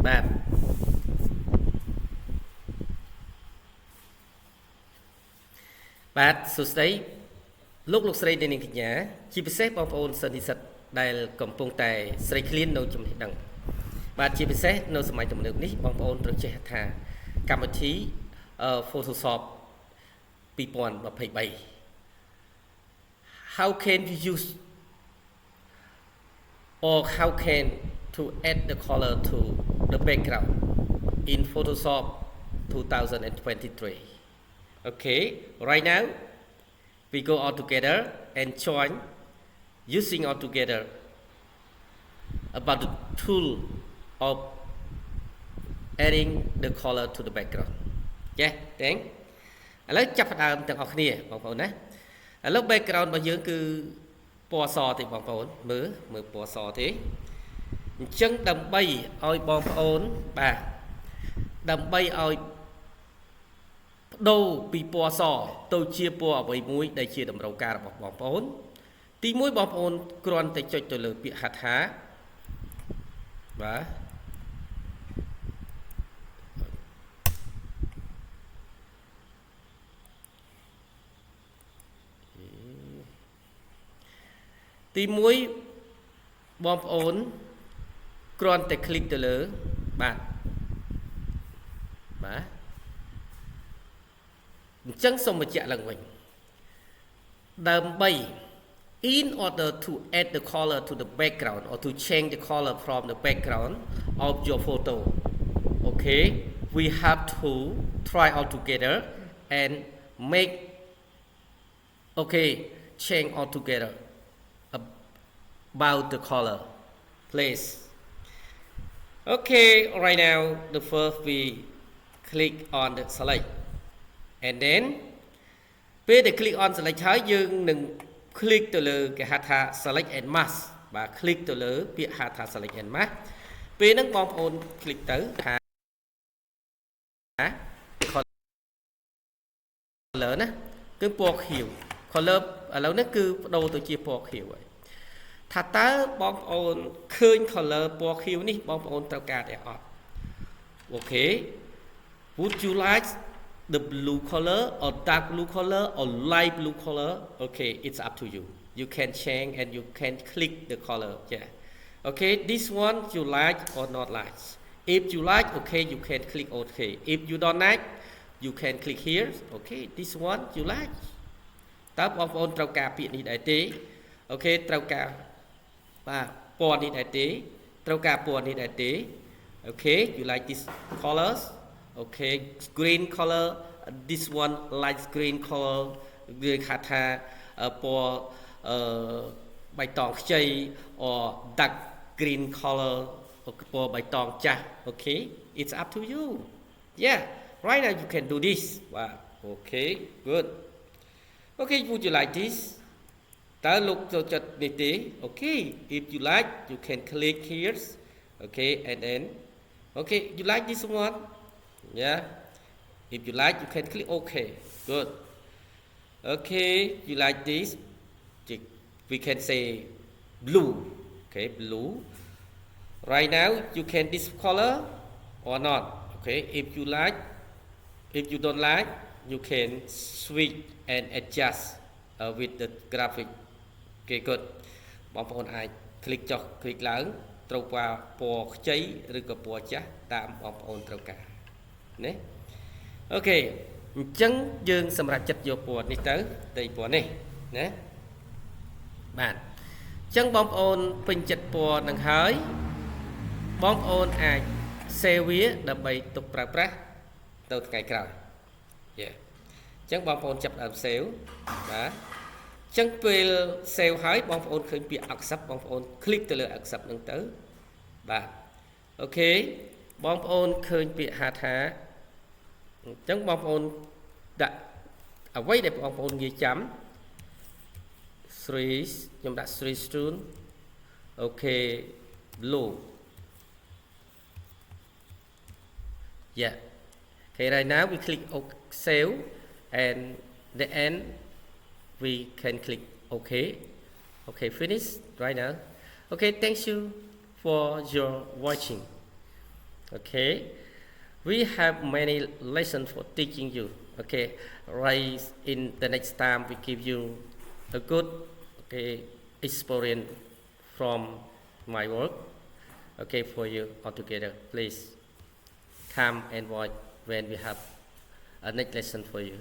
បាទបាទសួស្តីលោកស្រីនាងកញ្ញាជាពិសេសបងប្អូនសិស្សនិស្សិតដែលកំពុងតែស្រេកឃ្លាននៅចំណេះដឹងបាទជាពិសេសនៅសម័យទំនើបនេះបងប្អូនត្រូវចេះថាកម្មវិធី Photoshop 2023 how can you use or how can to add the color to the background in Photoshop 2023. Okay, right now we go all together and join using all together about the tool of adding the color to the background. Yeah, thank. ឥឡូវចាប់ផ្ដើមទាំងអស់គ្នាបងប្អូនណាឥឡូវ background របស់យើងគឺពណ៌សទេបងប្អូនមើលពណ៌សទេអញ្ចឹងដើម្បីឲ្យបងប្អូនបាទដើម្បីឲ្យបដូរពីពណ៌សទៅជាពណ៌អ្វីមួយដែលជាតម្រូវការរបស់បងប្អូនទី1បងប្អូនគ្រាន់តែចុចទៅលើពាក្យហត្ថាបាទទី1បងប្អូនគ្រាន់តែคลิกទៅលើបាទអញ្ចឹងសូមបញ្ជាក់ឡើងវិញដើម្បី in order to add the color to the background or to change the color from the background of your photo okay we have to try all together and make okay change all together about the color please okay right now the first we click on the select and then ពេលដែល click on select ហើយយើងនឹង click ទៅលើគេហៅថា select and mask បាទ click ទៅលើពាក្យហៅថា select and mask ពេលហ្នឹងបងប្អូន click ទៅថា color ណាគឺពណ៌ខៀវ color ឥឡូវនេះគឺបដូរទៅជាពណ៌ខៀវហើយថាតើបងប្អូនឃើញ color ពណ៌ខៀវនេះបងប្អូនត្រូវការតែអត់ okay would you like the blue color or dark blue color or light blue color okay it's up to you you can change and you can click the color yeah okay this one you like or not like if you like okay you can click okay if you don't like you can click here okay this one you like តើបងប្អូនត្រូវការពាក្យនេះដែរទេអូខេត្រូវការបាទពណ៌នេះដែរទេត្រូវការពណ៌នេះដែរទេ okay you like this colors okay green color this one light green color វាហៅថាពណ៌បៃតងខ្ចី or dark green color ពណ៌បៃតងចាស់ okay it's up to you yeah right now you can do this wow okay good okay would you like this តើលោកចូលចិត្តនេះទេ okay if you like you can click here okay and then okay you like this one yeah if you like you can click okay good okay you like this we can say blue okay blue right now you can this color or not okay if you like if you don't like you can switch and adjust with the graphic okay good បងប្អូនអាច click ចុះ click ឡើងត្រូវការពណ៌ខ្ចីឬក៏ពណ៌ចាស់តាមបងប្អូនត្រូវការណាអូខេអញ្ចឹងយើងសម្រាប់ចិត្តយកពណ៌នេះទៅផ្ទៃពណ៌នេះណាបាទអញ្ចឹងបងប្អូនពេញចិត្តពណ៌នឹងហើយបងប្អូនអាច save វាដើម្បីទុកប្រើប្រាស់ទៅថ្ងៃក្រោយយេអញ្ចឹងបងប្អូនចាប់ដើម save បាទអញ្ចឹងពេល save ហើយបងប្អូនឃើញពាក្យ accept បងប្អូន click ទៅលើ accept ហ្នឹងទៅបាទអូខេបងប្អូនឃើញពាក្យហៅថាអញ្ចឹងបងប្អូនដាក់អ្វីដែលបងប្អូនងាយចាំ3ខ្ញុំដាក់3 stone អូខេ blue yeah okay right now we click save and the end we can click okay okay finish right now okay thank you for your watching Okay, we have many lessons for teaching you. Okay, right in the next time we give you a good experience from my work. Okay, for you all together. Please come and watch when we have a next lesson for you.